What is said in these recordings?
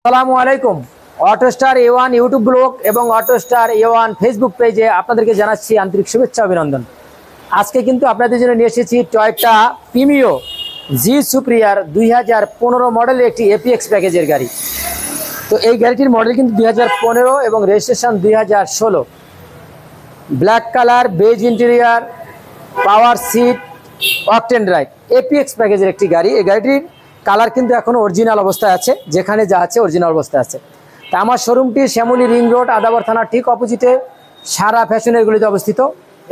আসসালামু আলাইকুম। অটোস্টার A1 YouTube blog এবং অটোস্টার A1 ফেসবুক পেজে আপনাদেরকে জানাচ্ছি আন্তরিক শুভেচ্ছা অভিনন্দন। আজকে কিন্তু আপনাদের জন্য নিয়ে এসেছি টয়োটা প্রিমিও জি সুপ্রিয়ার 2015 মডেলের একটি এপিএক্স প্যাকেজের গাড়ি। তো এই গাড়িটির মডেল কিন্তু 2015 এবং registration 2016। Black colour, beige interior, power seat, octane drive, APX প্যাকেজের একটি গাড়ি। এই গাড়িটির কালার কিন্তু এখনও অরিজিনাল অবস্থায় আছে, যেখানে যা আছে অরিজিনাল অবস্থায় আছে। তা আমার শোরুমটি শ্যামলী রিং রোড, আদাবর থানার ঠিক অপোজিটে সারা ফ্যাশনের গলিতে অবস্থিত।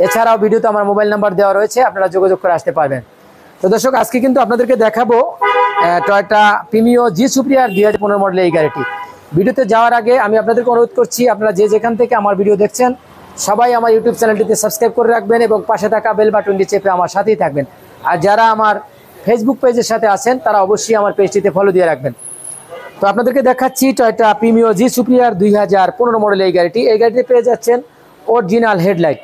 এছাড়াও ভিডিওতে আমার মোবাইল নাম্বার দেওয়া রয়েছে, আপনারা যোগাযোগ করে আসতে পারবেন। তো দর্শক, আজকে কিন্তু আপনাদেরকে দেখাবো টয়োটা প্রিমিও জি সুপ্রিয়ার 2015 মডেলের এই গাড়িটি। ভিডিওতে যাওয়ার আগে আমি আপনাদেরকে অনুরোধ করছি, আপনারা যে যেখান থেকে আমার ভিডিও দেখছেন সবাই আমার ইউটিউব চ্যানেলটিতে সাবস্ক্রাইব করে রাখবেন এবং পাশে থাকা বেল বাটনটি চেপে আমার সাথেই থাকবেন। আর যারা আমার ফেসবুক পেজের সাথে আছেন তারা অবশ্যই আমার পেজটিতে ফলো দিয়ে রাখবেন। তো আপনাদেরকে দেখাচ্ছি টয়োটা প্রিমিও জি সুপ্রিয়ার 2015 মডেলের এই গাড়িটি। এই গাড়িতে পেয়ে যাচ্ছেন original headlight,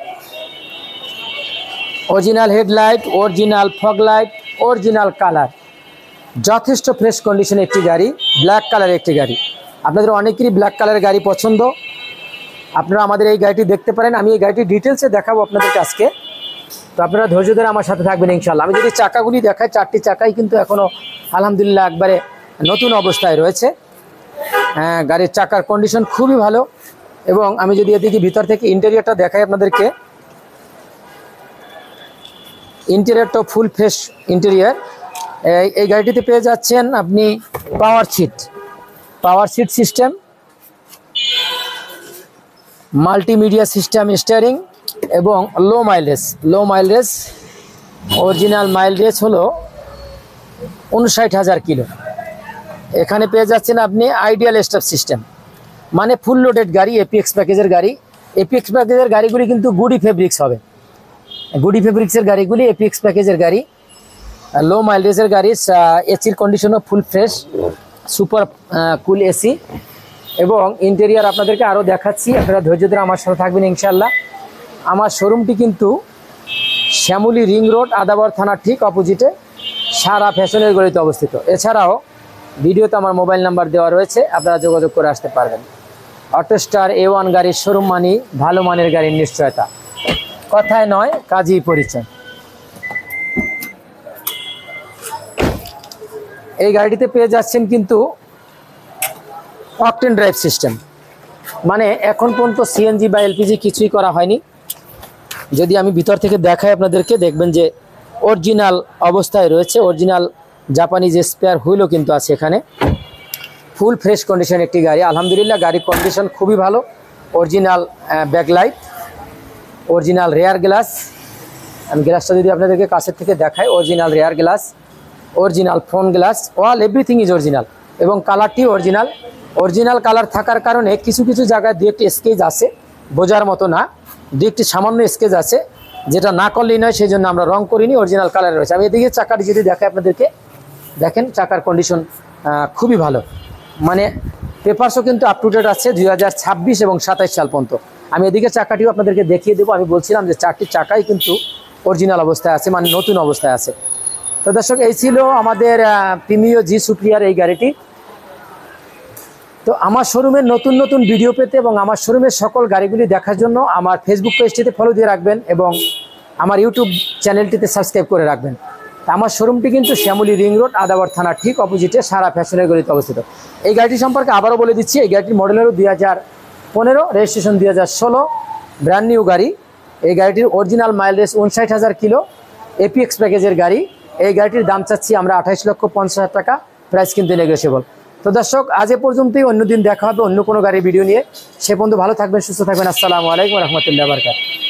original fog light, original colour, যথেষ্ট ফ্রেশ কন্ডিশনে একটি গাড়ি, ব্ল্যাক কালারের একটি গাড়ি। আপনাদের অনেকেরই ব্ল্যাক কালারের গাড়ি পছন্দ, আপনারা আমাদের এই গাড়িটি দেখতে পারেন। আমি এই গাড়িটি ডিটেলসে দেখাবো আপনাদেরকে আজকে। তো আপনারা ধৈর্য ধরে আমার সাথে থাকবেন ইনশাল্লাহ। আমি যদি চাকাগুলি দেখাই, চারটি চাকাই কিন্তু এখনও আলহামদুলিল্লাহ একবারে নতুন অবস্থায় রয়েছে। গাড়ির চাকার কন্ডিশন খুবই ভালো। এবং আমি যদি এদিকে ভিতর থেকে ইন্টেরিয়রটা দেখাই আপনাদেরকে, ইন্টেরিয়রটা ফুল ফ্রেশ ইন্টেরিয়র। এই গাড়িটিতে পেয়ে যাচ্ছেন আপনি power seat system, multimedia system steering এবং লো মাইলেজ অরিজিনাল মাইলেজ হলো 59,000 কিলো। এখানে পেয়ে যাচ্ছেন আপনি আইডিয়াল স্টপ সিস্টেম, মানে ফুল লোডেড গাড়ি, এপিএক্স প্যাকেজের গাড়ি। এপিএক্স প্যাকেজের গাড়িগুলি কিন্তু গুডি ফেব্রিক্স হবে, গুডি ফেব্রিক্সের গাড়িগুলি এপিএক্স প্যাকেজের গাড়ি। লো মাইলেজের গাড়ি, এসির কন্ডিশনও full fresh, super cool AC. এবং ইন্টেরিয়ার আপনাদেরকে আরও দেখাচ্ছি, আপনারা ধৈর্য ধরে আমার সাথে থাকবেন ইনশাল্লাহ। আমার শোরুমটি কিন্তু শ্যামলী রিং রোড, আদাবর থানার ঠিক অপোজিটে সারা ফ্যাশনের গলিতে অবস্থিত। এছাড়াও ভিডিওতে আমার মোবাইল নাম্বার দেওয়া রয়েছে, আপনারা যোগাযোগ করে আসতে পারবেন। অটোস্টার A1 গাড়ির শোরুম মানি ভালো মানের গাড়ির নিশ্চয়তা, কথায় নয় কাজেই পরিচয়। এই গাড়িটিতে পেয়ে যাচ্ছেন কিন্তু অকটেন ড্রাইভ সিস্টেম, মানে এখন পর্যন্ত সিএনজি বা এলপিজি কিছুই করা হয়নি। যদি আমি ভিতর থেকে দেখাই আপনাদেরকে, দেখবেন যে অরিজিনাল অবস্থায় রয়েছে। অরিজিনাল জাপানিজ স্পেয়ার হুইলও কিন্তু আছে এখানে। ফুল ফ্রেশ কন্ডিশন একটি গাড়ি, আলহামদুলিল্লাহ গাড়ির কন্ডিশন খুবই ভালো। Original backlight, original rare glass, আমি গ্লাসটা যদি আপনাদেরকে কাছের থেকে দেখাই, original rare glass, original front glass, all everything is original. এবং কালারটি অরিজিনাল কালার থাকার কারণে কিছু কিছু জায়গায় দু একটি স্কেচ আছে, বোঝার মতো না, দু একটি সামান্য স্কেচ আছে, যেটা না করলেই নয়, সেই জন্য আমরা রং করিনি, অরিজিনাল কালার রয়েছে। আমি এদিকে চাকাটি যদি দেখাই আপনাদেরকে, দেখেন চাকার কন্ডিশন খুবই ভালো, মানে পেপারসও কিন্তু আপ টু ডেট আছে 2026 এবং 27 সাল পর্যন্ত। আমি এদিকে চাকাটিও আপনাদেরকে দেখিয়ে দেবো। আমি বলছিলাম যে চারটি চাকাই কিন্তু অরিজিনাল অবস্থায় আছে, মানে নতুন অবস্থায় আছে। তো দর্শক, এই ছিল আমাদের প্রিমিও জি সুপ্রিয়ার এই গাড়িটি। তো আমার শোরুমের নতুন নতুন ভিডিও পেতে এবং আমার শোরুমের সকল গাড়িগুলি দেখার জন্য আমার ফেসবুক পেজটিতে ফলো দিয়ে রাখবেন এবং আমার ইউটিউব চ্যানেলটিতে সাবস্ক্রাইব করে রাখবেন। আমার শোরুমটি কিন্তু শ্যামলী রিং রোড, আদাবর থানার ঠিক অপোজিটে সারা ফ্যাশনের গলিতে অবস্থিত। এই গাড়িটি সম্পর্কে আবারও বলে দিচ্ছি, এই গাড়িটির মডেল হলো 2015, রেজিস্ট্রেশন 2016, ব্র্যান্ড নিউ গাড়ি। এই গাড়িটির অরিজিনাল মাইলেজ 59,000 কিলো, এপিএক্স প্যাকেজের গাড়ি। এই গাড়িটির দাম চাচ্ছি আমরা 28,50,000 টাকা, প্রাইস কিন্তু নেগোশিয়েবল। তো দর্শক, আজ এ পর্যন্তই, অন্যদিন দেখা হবে অন্য কোনো গাড়ির ভিডিও নিয়ে। সে পর্যন্ত ভালো থাকবেন, সুস্থ থাকবেন। আসসালামু আলাইকুম রহমতুল্লাহ বারকাতুহু।